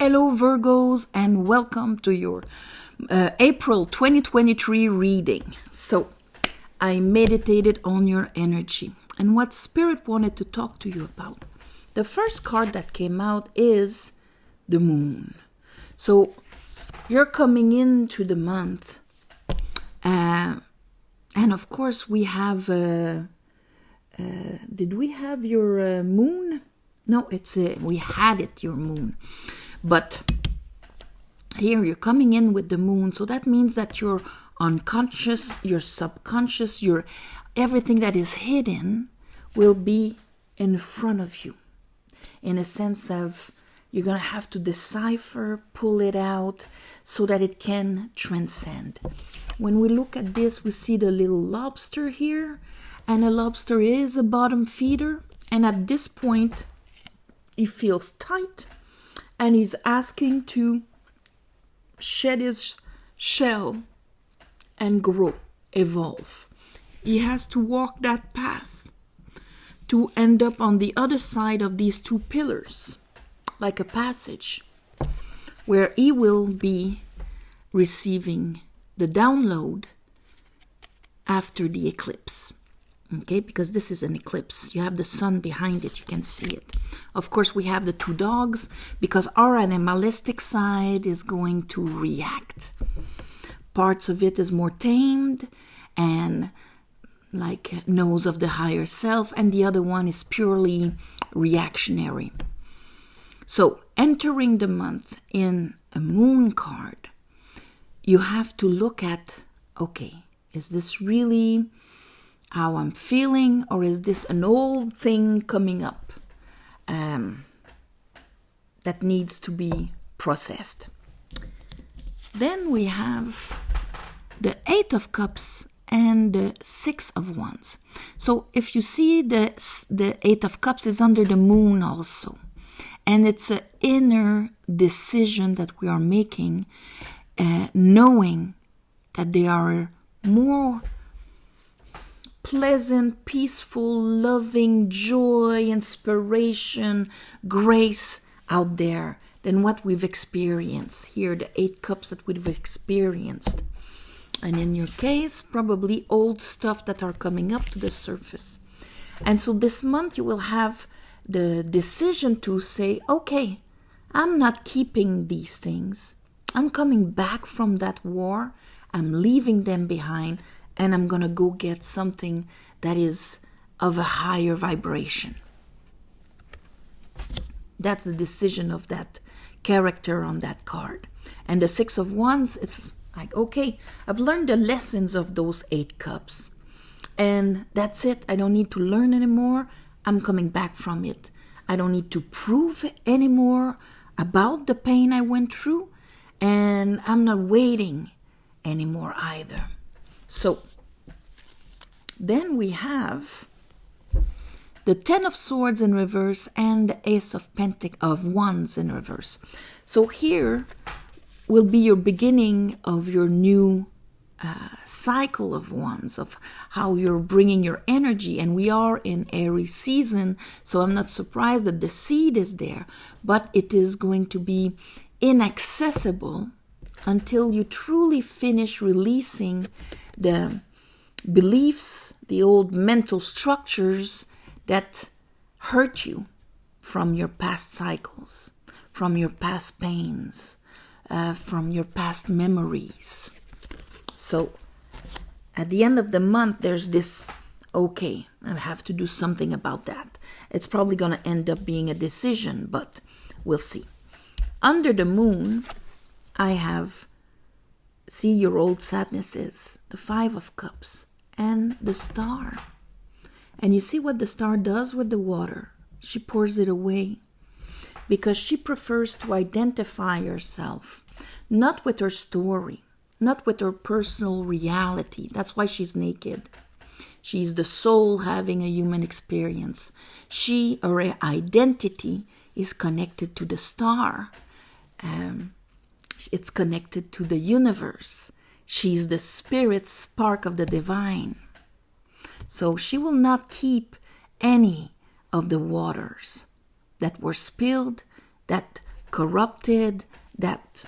Hello Virgos and welcome to your April 2023 reading. So I meditated on your energy and what Spirit wanted to talk to you about. The first card that came out is the Moon. So you're coming into the month and of course we have, did we have your moon? No, we had it, your moon. But here you're coming in with the moon, so that means that your unconscious, your subconscious, your everything that is hidden will be in front of you. In a sense of you're going to have to decipher, pull it out so that it can transcend. When we look at this, we see the little lobster here, and a lobster is a bottom feeder, and at this point, he feels tight. And he's asking to shed his shell and grow, evolve. He has to walk that path to end up on the other side of these two pillars, like a passage, where he will be receiving the download after the eclipse. Okay, because this is an eclipse. You have the sun behind it. You can see it. Of course, we have the two dogs because our animalistic side is going to react. Parts of it is more tamed and like knows of the higher self, and the other one is purely reactionary. So entering the month in a moon card, you have to look at, okay, is this really how I'm feeling, or is this an old thing coming up that needs to be processed? Then we have the Eight of Cups and the Six of Wands. So if you see the Eight of Cups is under the moon also, and it's an inner decision that we are making, knowing that there are more pleasant, peaceful, loving, joy, inspiration, grace out there than what we've experienced. Here, the Eight Cups that we've experienced. And in your case, probably old stuff that are coming up to the surface. And so this month you will have the decision to say, okay, I'm not keeping these things. I'm coming back from that war. I'm leaving them behind. And I'm going to go get something that is of a higher vibration. That's the decision of that character on that card. And the Six of Wands, it's like, okay, I've learned the lessons of those Eight Cups. And that's it. I don't need to learn anymore. I'm coming back from it. I don't need to prove anymore about the pain I went through. And I'm not waiting anymore either. So then we have the Ten of Swords in reverse and the Ace of Wands in reverse. So here will be your beginning of your new cycle of wands, of how you're bringing your energy. And we are in Aries season, so I'm not surprised that the seed is there, but it is going to be inaccessible until you truly finish releasing the beliefs, the old mental structures that hurt you from your past cycles, from your past pains, from your past memories. So at the end of the month, there's this, okay, I have to do something about that. It's probably going to end up being a decision, but we'll see. Under the moon, I have, see your old sadnesses, the Five of Cups, and the Star. And you see what the Star does with the water. She pours it away because she prefers to identify herself, not with her story, not with her personal reality. That's why she's naked. She's the soul having a human experience. Her identity is connected to the star. It's connected to the universe. She's the spirit spark of the divine. So she will not keep any of the waters that were spilled, that corrupted, that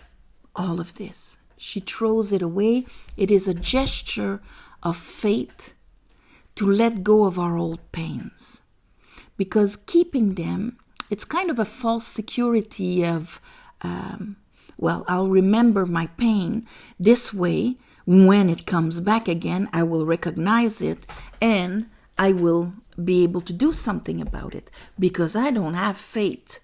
all of this. She throws it away. It is a gesture of faith to let go of our old pains. Because keeping them, it's kind of a false security of, I'll remember my pain. This way, when it comes back again, I will recognize it and I will be able to do something about it because I don't have faith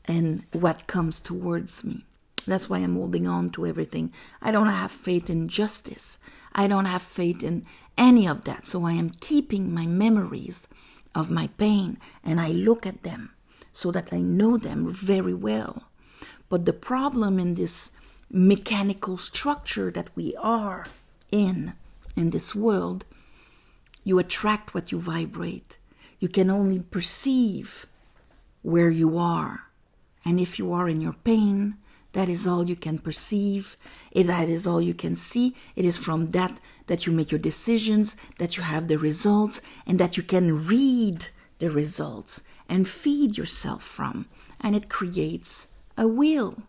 in what comes towards me. That's why I'm holding on to everything. I don't have faith in justice. I don't have faith in any of that. So I am keeping my memories of my pain and I look at them so that I know them very well. But the problem in this mechanical structure that we are in this world, you attract what you vibrate. You can only perceive where you are. And if you are in your pain, that is all you can perceive. That is all you can see. It is from that you make your decisions, that you have the results, and that you can read the results and feed yourself from. And it creates a wheel.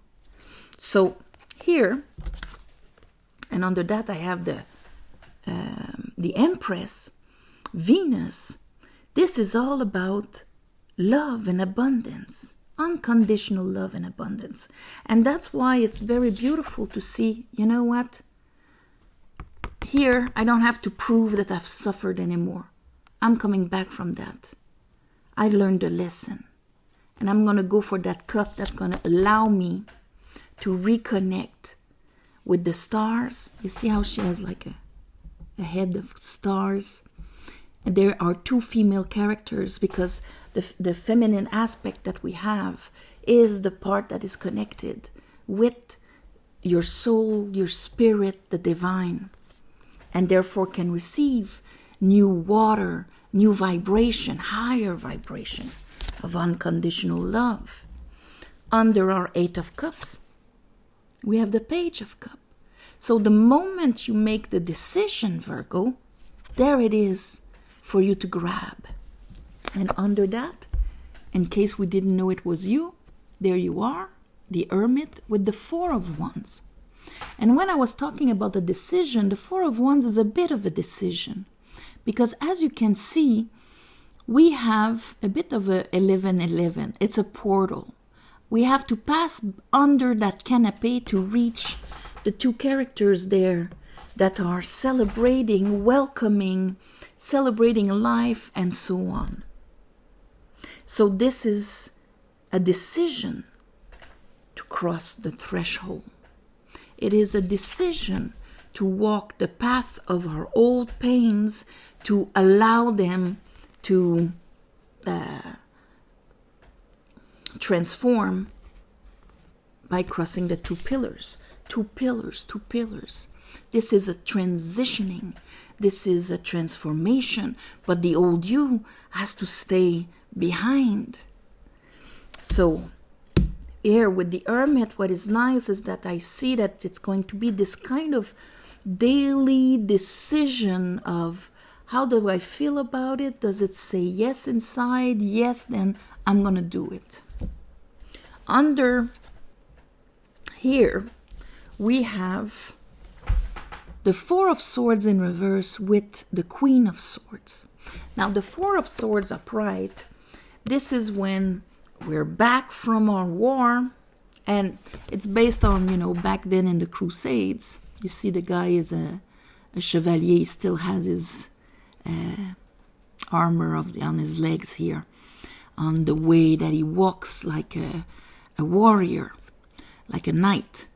So here, and under that I have the Empress, Venus. This is all about love and abundance. Unconditional love and abundance. And that's why it's very beautiful to see, you know what? Here, I don't have to prove that I've suffered anymore. I'm coming back from that. I learned a lesson. And I'm going to go for that cup that's going to allow me to reconnect with the stars. You see how she has like a head of stars? And there are two female characters because the feminine aspect that we have is the part that is connected with your soul, your spirit, the divine, and therefore can receive new water, new vibration, higher vibration of unconditional love. Under our Eight of Cups, we have the Page of Cups. So the moment you make the decision, Virgo, there it is for you to grab. And under that, in case we didn't know it was you, there you are, the Hermit with the Four of Wands. And when I was talking about the decision, the Four of Wands is a bit of a decision. Because as you can see, we have a bit of a 11-11. It's a portal. We have to pass under that canopy to reach the two characters there that are celebrating, welcoming, celebrating life, and so on. So this is a decision to cross the threshold. It is a decision to walk the path of our old pains, to allow them to transform by crossing the two pillars. Two pillars, two pillars. This is a transitioning. This is a transformation. But the old you has to stay behind. So here with the Hermit, what is nice is that I see that it's going to be this kind of daily decision of how do I feel about it? Does it say yes inside? Yes, then I'm going to do it. Under here, we have the Four of Swords in reverse with the Queen of Swords. Now, the Four of Swords upright, this is when we're back from our war, and it's based on, back then in the Crusades. You see the guy is a chevalier, he still has his armor on his legs here, on the way that he walks like a warrior, like a knight.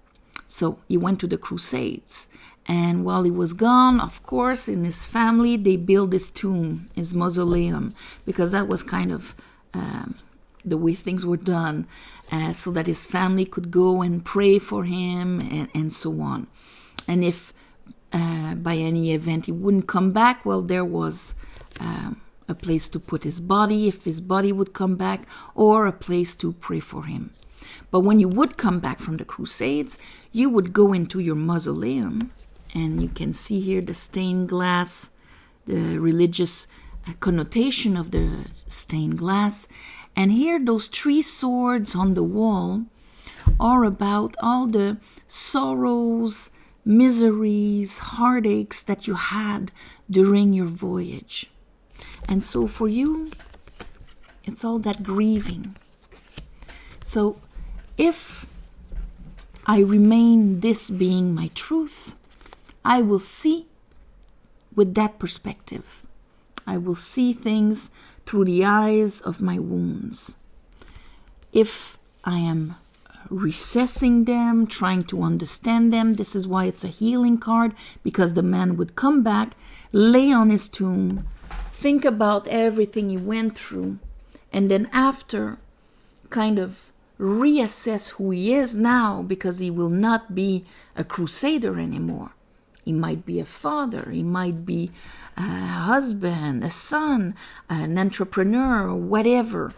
So he went to the Crusades. And while he was gone, of course, in his family, they built his tomb, his mausoleum, because that was kind of the way things were done, so that his family could go and pray for him and so on. And if by any event he wouldn't come back, well, there was a place to put his body, if his body would come back, or a place to pray for him. But when you would come back from the Crusades, you would go into your mausoleum, and you can see here the stained glass, the religious connotation of the stained glass. And here, those three swords on the wall are about all the sorrows, miseries, heartaches that you had during your voyage. And so for you, it's all that grieving. So if I remain this being my truth, I will see with that perspective. I will see things through the eyes of my wounds. If I am recessing them, trying to understand them, this is why it's a healing card, because the man would come back, lay on his tomb, think about everything he went through, and then after kind of reassess who he is now, because he will not be a crusader anymore. He might be a father, he might be a husband, a son, an entrepreneur, whatever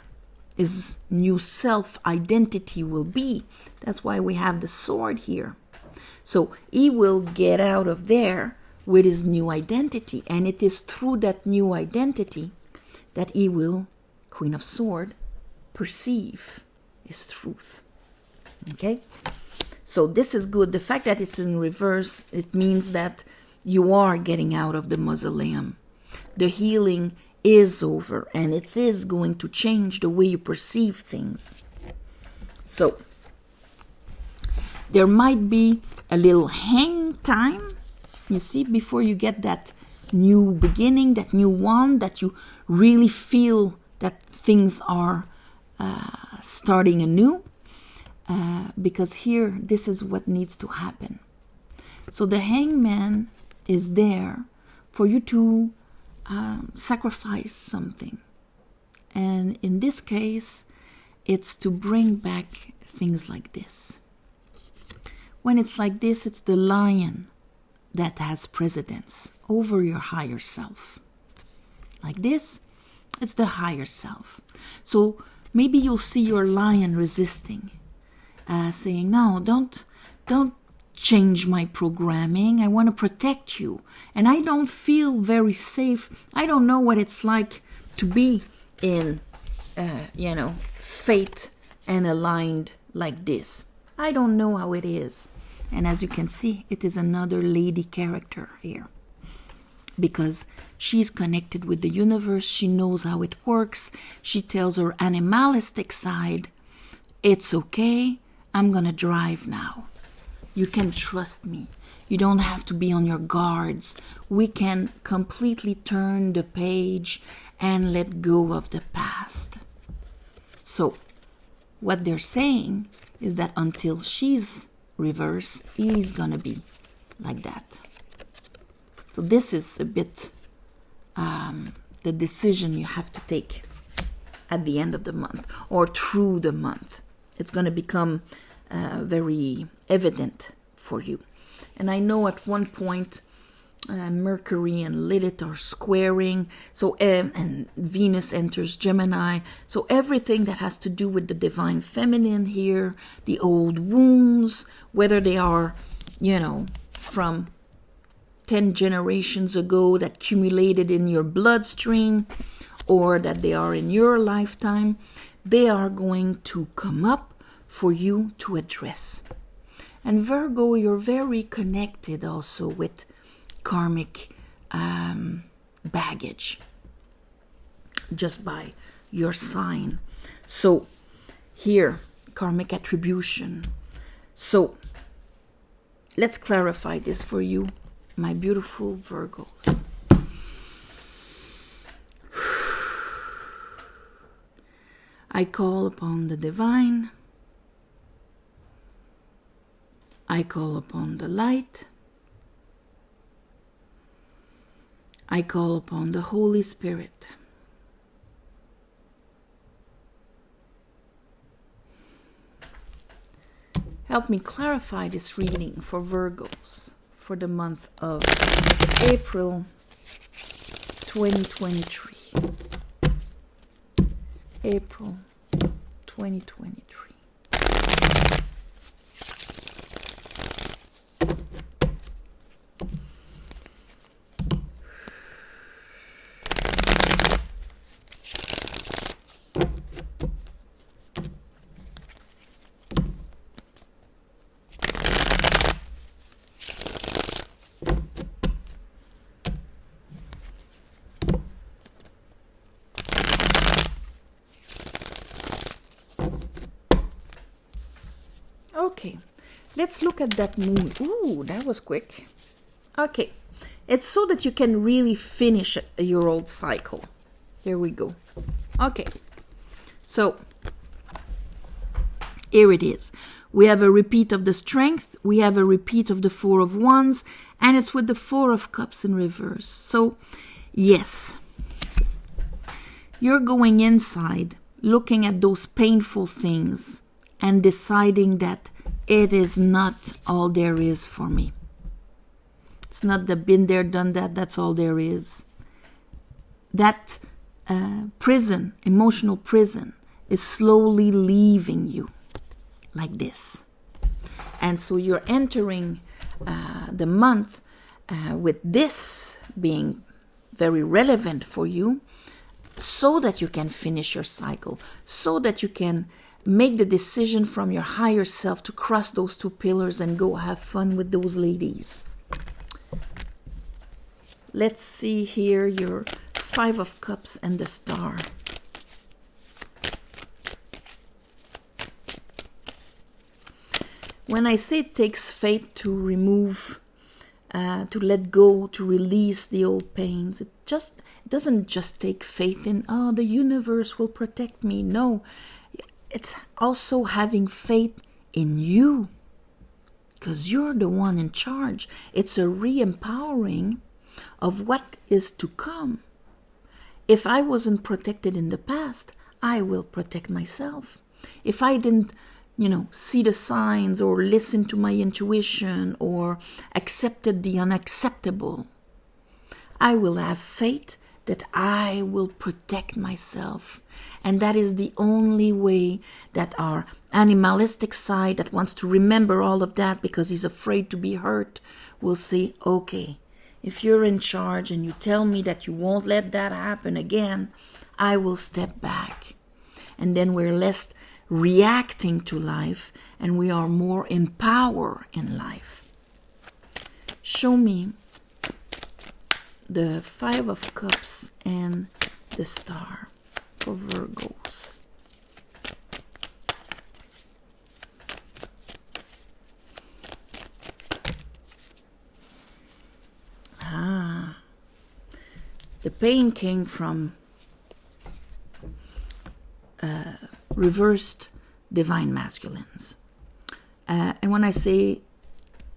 his new self-identity will be. That's why we have the sword here. So he will get out of there with his new identity, and it is through that new identity that he will, Queen of Swords, perceive his truth. Okay? So this is good. The fact that it's in reverse, it means that you are getting out of the mausoleum. The healing is over, and it is going to change the way you perceive things. So there might be a little hang time, you see, before you get that new beginning, that new one, that you really feel that things are starting anew, because here, this is what needs to happen. So the hangman is there for you to sacrifice something. And in this case, it's to bring back things like this. When it's like this, it's the lion that has precedence over your higher self. Like this, it's the higher self. So maybe you'll see your lion resisting, saying, no, don't change my programming. I want to protect you. And I don't feel very safe. I don't know what it's like to be in, fate and aligned like this. I don't know how it is. And as you can see, it is another lady character here. Because she's connected with the universe. She knows how it works. She tells her animalistic side, it's okay. I'm going to drive now. You can trust me. You don't have to be on your guards. We can completely turn the page and let go of the past. So what they're saying is that until she's reversed, he's going to be like that. So this is a bit the decision you have to take at the end of the month or through the month. It's going to become very evident for you. And I know at one point Mercury and Lilith are squaring, so and Venus enters Gemini. So everything that has to do with the divine feminine here, the old wounds, whether they are, from 10 generations ago that accumulated in your bloodstream, or that they are in your lifetime, they are going to come up for you to address. And Virgo, you're very connected also with karmic baggage just by your sign. So here, karmic attribution. So let's clarify this for you, my beautiful Virgos. I call upon the divine. I call upon the light. I call upon the Holy Spirit. Help me clarify this reading for Virgos for the month of April 2023. April 2023. Okay, let's look at that moon. Ooh, that was quick. Okay, it's so that you can really finish your old cycle. Here we go. Okay, so here it is. We have a repeat of the Strength, we have a repeat of the Four of Wands, and it's with the Four of Cups in reverse. So, yes, you're going inside, looking at those painful things, and deciding that it is not all there is for me. It's not the been there, done that, that's all there is. That prison, emotional prison, is slowly leaving you like this. And so you're entering the month with this being very relevant for you, so that you can finish your cycle, so that you can make the decision from your higher self to cross those two pillars and go have fun with those ladies. Let's see here your Five of Cups and the Star. When I say it takes faith to remove, to let go, to release the old pains, it doesn't just take faith in, oh, the universe will protect me. No, it's also having faith in you, because you're the one in charge. It's a re-empowering of what is to come. If I wasn't protected in the past, I will protect myself. If I didn't, see the signs or listen to my intuition or accepted the unacceptable, I will have faith that I will protect myself. And that is the only way that our animalistic side that wants to remember all of that because he's afraid to be hurt will say, okay, if you're in charge and you tell me that you won't let that happen again, I will step back. And then we're less reacting to life and we are more in power in life. Show me the Five of Cups and the Star for Virgos. The pain came from reversed divine masculines. And when I say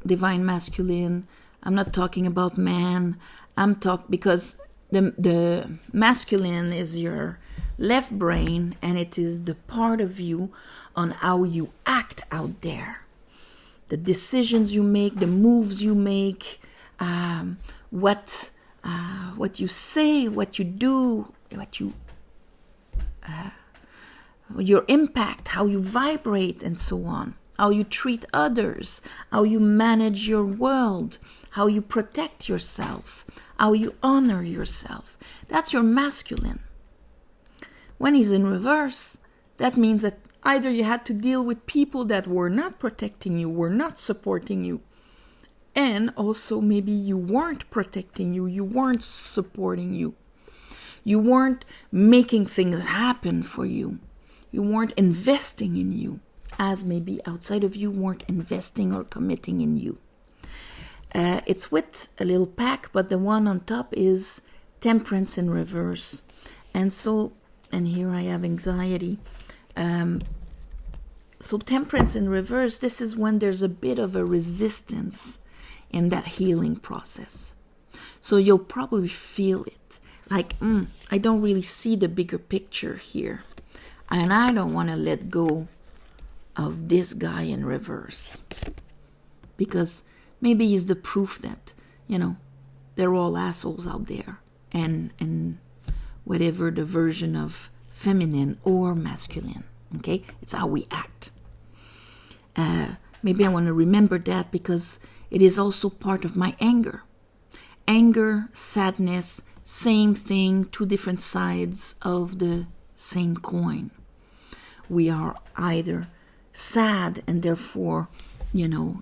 divine masculine, I'm not talking about man. I'm talking because the masculine is your left brain, and it is the part of you on how you act out there. The decisions you make, the moves you make, what you say, what you do, your impact, how you vibrate, and so on. How you treat others, how you manage your world, how you protect yourself, how you honor yourself. That's your masculine. When he's in reverse, that means that either you had to deal with people that were not protecting you, were not supporting you, and also maybe you weren't protecting you, you weren't supporting you, you weren't making things happen for you, you weren't investing in you, as maybe outside of you weren't investing or committing in you. It's with a little pack, but the one on top is Temperance in reverse. And here I have anxiety. So Temperance in reverse, this is when there's a bit of a resistance in that healing process. So you'll probably feel it. Like, I don't really see the bigger picture here. And I don't want to let go of this guy in reverse. Because maybe he's the proof that, they're all assholes out there. And whatever the version of feminine or masculine. Okay? It's how we act. Maybe I want to remember that because it is also part of my anger. Anger, sadness, same thing, two different sides of the same coin. We are either sad and therefore,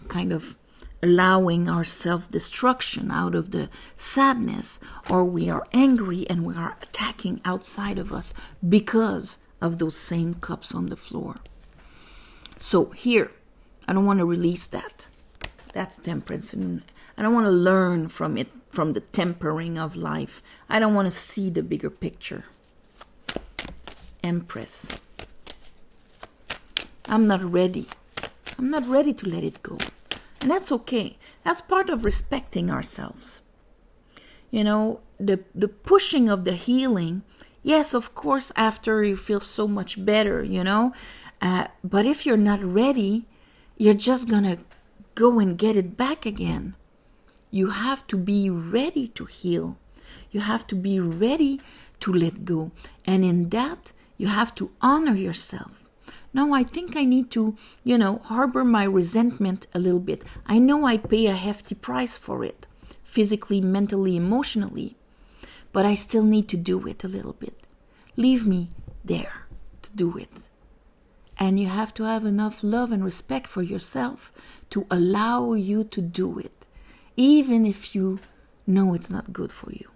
kind of allowing our self-destruction out of the sadness, or we are angry and we are attacking outside of us because of those same cups on the floor. So here, I don't want to release that. That's temperance. And I don't want to learn from it, from the tempering of life. I don't want to see the bigger picture. Empress. I'm not ready. I'm not ready to let it go. And that's okay. That's part of respecting ourselves. You know, the pushing of the healing, yes, of course, after you feel so much better, you know. But if you're not ready, you're just going to go and get it back again. You have to be ready to heal. You have to be ready to let go. And in that, you have to honor yourself. No, I think I need to, harbor my resentment a little bit. I know I pay a hefty price for it, physically, mentally, emotionally, but I still need to do it a little bit. Leave me there to do it. And you have to have enough love and respect for yourself to allow you to do it, even if you know it's not good for you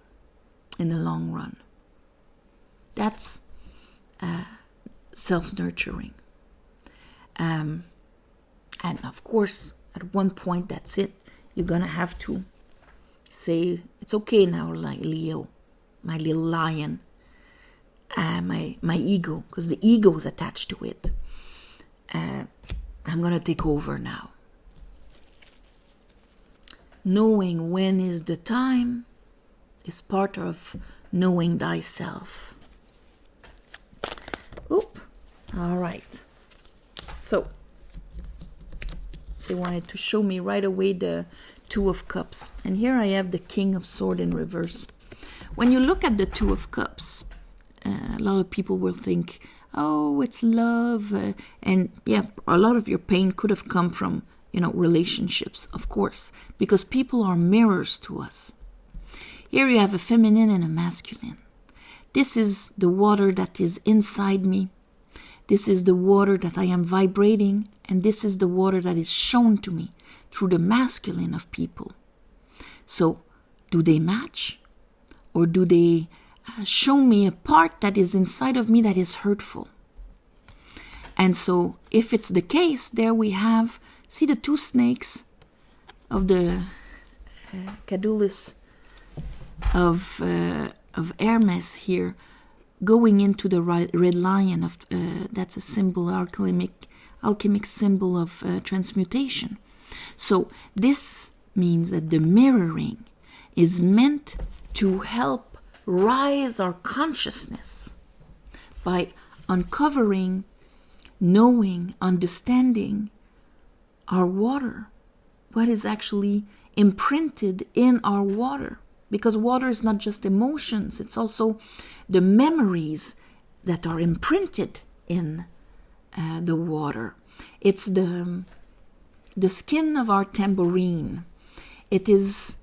in the long run. That's self-nurturing. And of course, at one point, that's it. You're going to have to say, it's okay now, like Leo, my little lion, my ego, because the ego is attached to it. I'm going to take over now. Knowing when is the time is part of knowing thyself. Oop. All right. So, they wanted to show me right away the Two of Cups. And here I have the King of Swords in reverse. When you look at the Two of Cups, a lot of people will think, oh, it's love. And yeah, a lot of your pain could have come from, relationships, of course, because people are mirrors to us. Here you have a feminine and a masculine. This is the water that is inside me. This is the water that I am vibrating, and this is the water that is shown to me through the masculine of people. So, do they match? Or do they show me a part that is inside of me that is hurtful? And so, if it's the case, there we have, see the two snakes of the Caduceus of Hermes here, going into the red lion of that's a symbol, alchemic symbol of transmutation. So this means that the mirroring is meant to help rise our consciousness by uncovering, knowing, understanding our water, what is actually imprinted in our water. Because water is not just emotions, it's also the memories that are imprinted in the water. It's the skin of our tambourine. It is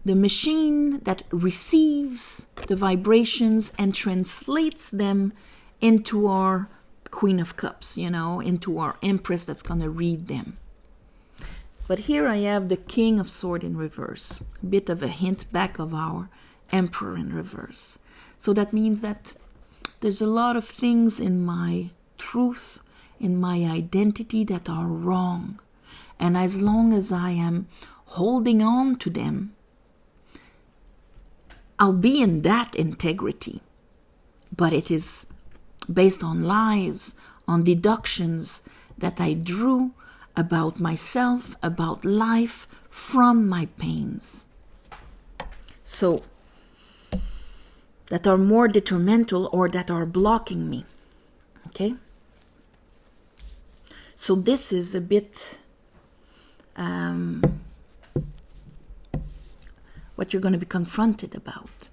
the machine that receives the vibrations and translates them into our Queen of Cups, into our Empress that's going to read them. But here I have the King of Swords in reverse, a bit of a hint back of our Emperor in reverse. So that means that there's a lot of things in my truth, in my identity that are wrong. And as long as I am holding on to them, I'll be in that integrity. But it is based on lies, on deductions that I drew about myself, about life, from my pains. So, that are more detrimental or that are blocking me. Okay? So this is a bit what you're going to be confronted about.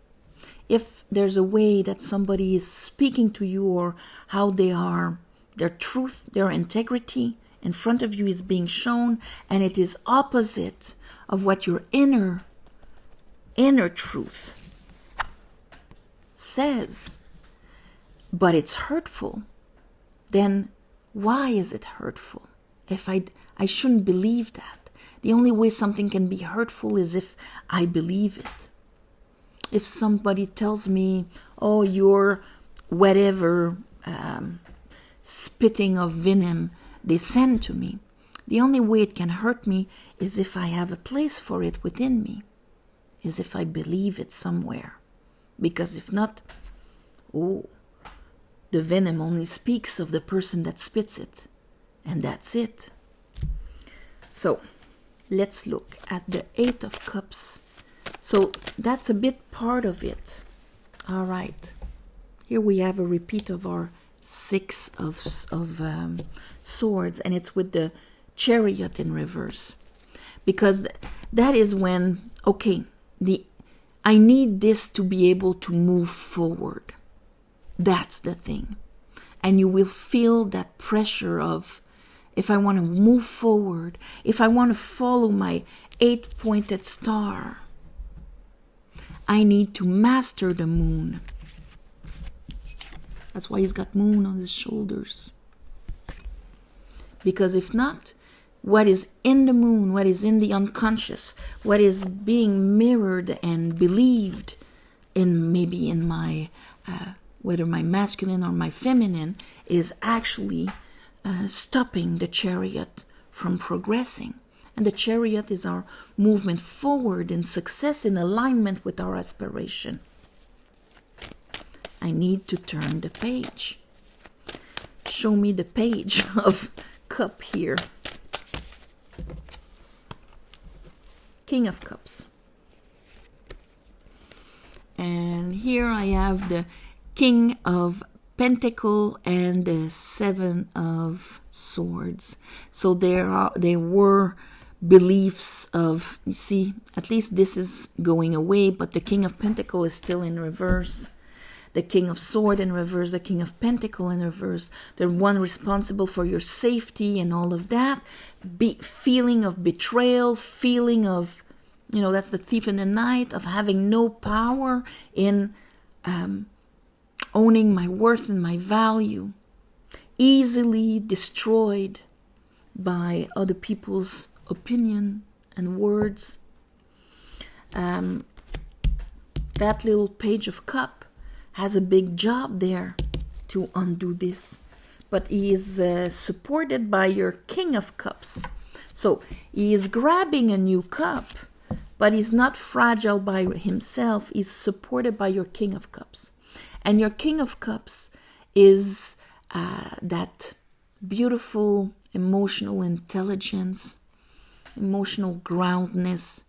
If there's a way that somebody is speaking to you, or how they are, their truth, their integrity in front of you is being shown, and it is opposite of what your inner truth says, but it's hurtful, then why is it hurtful? If I shouldn't believe that. The only way something can be hurtful is if I believe it. If somebody tells me, oh, you're whatever spitting of venom they send to me, The only way it can hurt me is if I have a place for it within me, is if I believe it somewhere. Because if not, oh, the venom only speaks of the person that spits it. And that's it. So, let's look at the Eight of Cups. So, that's a bit part of it. All right. Here we have a repeat of our Six of Swords. And it's with the Chariot in reverse. Because that is when, okay, I need this to be able to move forward. That's the thing. And you will feel that pressure of, if I want to move forward, if I want to follow my 8-pointed star, I need to master the moon. That's why he's got moon on his shoulders. Because if not, what is in the moon, what is in the unconscious, what is being mirrored and believed in, maybe in my, whether my masculine or my feminine, is actually stopping the chariot from progressing. And the chariot is our movement forward in success, in alignment with our aspiration. I need to turn the page. Show me the page of cup here. King of Cups. And here I have the King of Pentacle and the Seven of Swords. So there were beliefs of, you see, at least this is going away, but the King of Pentacle is still in reverse. The King of Sword in reverse, the King of Pentacle in reverse. The one responsible for your safety and all of that. Feeling of betrayal, feeling of, that's the thief in the night, of having no power in owning my worth and my value. Easily destroyed by other people's opinion and words. That little page of cup has a big job there to undo this. But he is supported by your King of Cups. So he is grabbing a new cup, but he's not fragile by himself. He's supported by your King of Cups. And your King of Cups is that beautiful emotional intelligence, emotional groundness.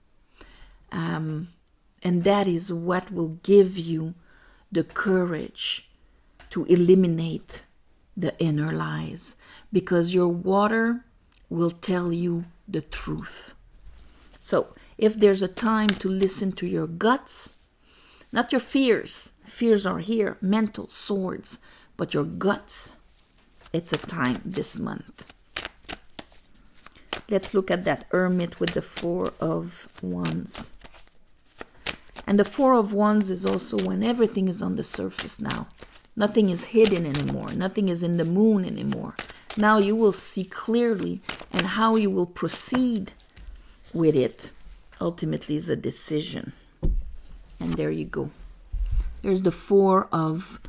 And that is what will give you the courage to eliminate the inner lies, because your water will tell you the truth. So if there's a time to listen to your guts, not your fears are here, mental swords, but your guts, it's a time this month. Let's look at that Hermit with the Four of Wands. And the Four of Wands is also when everything is on the surface now. Nothing is hidden anymore. Nothing is in the moon anymore. Now you will see clearly, and how you will proceed with it ultimately is a decision. And there you go. There's the Four of,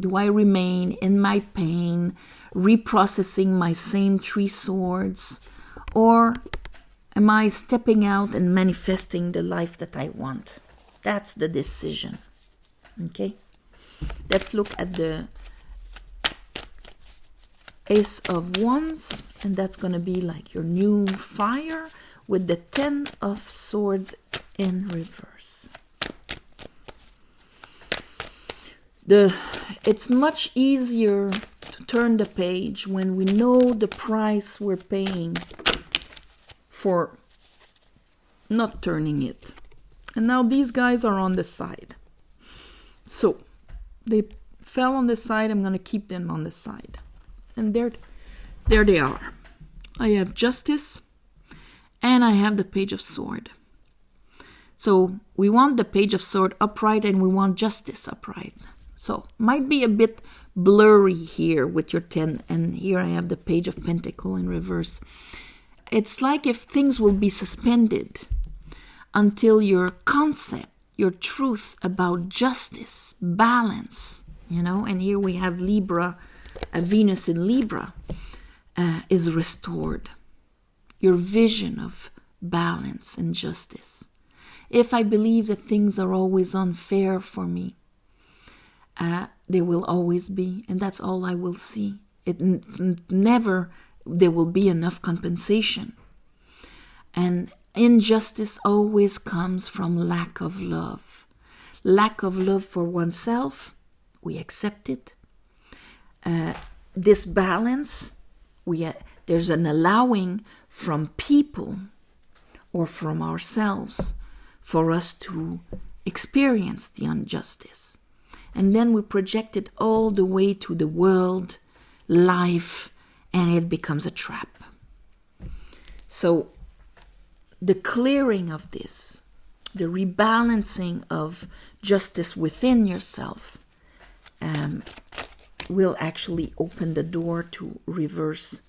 do I remain in my pain, reprocessing my same 3 swords, or am I stepping out and manifesting the life that I want? That's the decision. Okay? Let's look at the Ace of Wands, and that's going to be like your new fire with the 10 of Swords in reverse. It's much easier to turn the page when we know the price we're paying for not turning it. And now these guys are on the side. So they fell on the side. I'm going to keep them on the side. And there they are. I have Justice and I have the Page of Sword. So we want the Page of Sword upright and we want Justice upright. So might be a bit blurry here with your 10. And here I have the Page of Pentacle in reverse. It's like if things will be suspended until your concept, your truth about justice, balance, and here we have Libra, a Venus in Libra. is restored. Your vision of balance and justice. If I believe that things are always unfair for me, they will always be, and that's all I will see. Never there will be enough compensation. And injustice always comes from lack of love. Lack of love for oneself, we accept it. Disbalance, there's an allowing from people or from ourselves for us to experience the injustice. And then we project it all the way to the world, life, and it becomes a trap. So the clearing of this, the rebalancing of justice within yourself, will actually open the door to reverse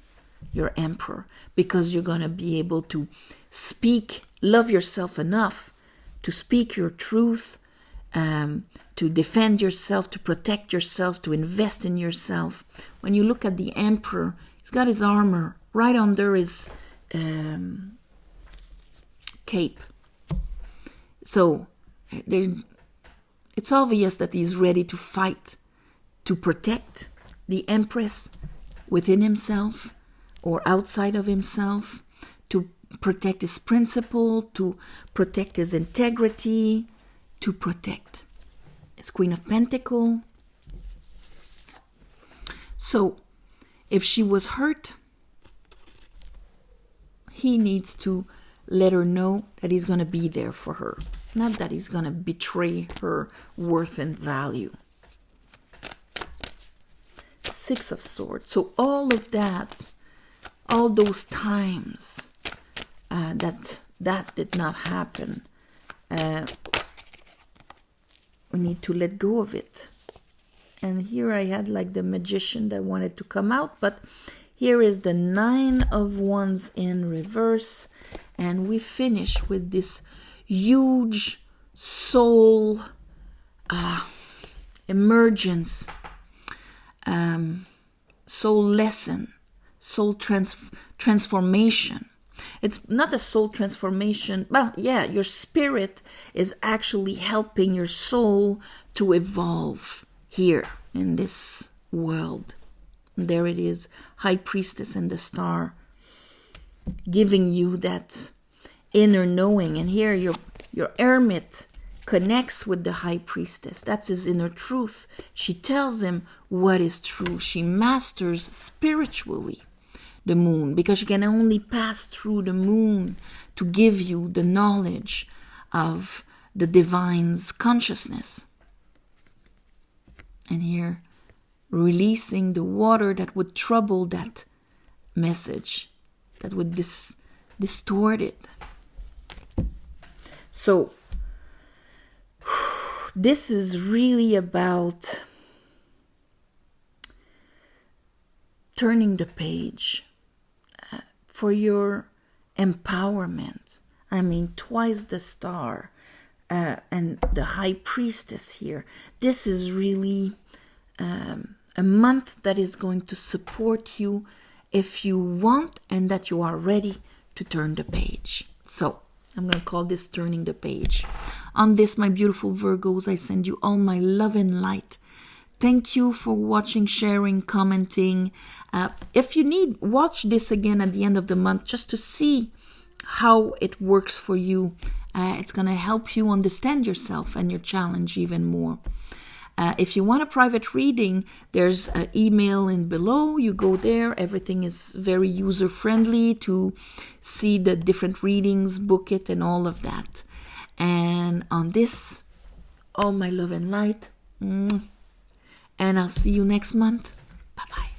your emperor, because you're going to be able to love yourself enough to speak your truth, to defend yourself, to protect yourself, to invest in yourself. When you look at the emperor, he's got his armor right under his cape. So it's obvious that he's ready to fight, to protect the empress within himself or outside of himself, to protect his principle, to protect his integrity, to protect his Queen of Pentacles. So if she was hurt, he needs to let her know that he's going to be there for her, not that he's going to betray her worth and value. Six of Swords. So all of that, all those times that did not happen, we need to let go of it. And here I had like the Magician that wanted to come out, but here is the Nine of Wands in reverse, and we finish with this huge soul emergence, soul lesson, soul transformation. It's not a soul transformation, but yeah, your spirit is actually helping your soul to evolve here in this world. There it is, High Priestess and the Star, giving you that inner knowing. And here your Hermit connects with the High Priestess. That's his inner truth. She tells him what is true. She masters spiritually the moon, because she can only pass through the moon to give you the knowledge of the divine's consciousness. And here, releasing the water that would trouble that message, that would distort it. So, this is really about turning the page for your empowerment. I mean, twice the Star and the High Priestess here. This is really a month that is going to support you if you want and that you are ready to turn the page. So I'm going to call this turning the page. On this, my beautiful Virgos, I send you all my love and light. Thank you for watching, sharing, commenting. If you need, watch this again at the end of the month just to see how it works for you. It's going to help you understand yourself and your challenge even more. If you want a private reading, there's an email in below. You go there. Everything is very user-friendly to see the different readings, book it, and all of that. And on this, all my love and light. And I'll see you next month. Bye-bye.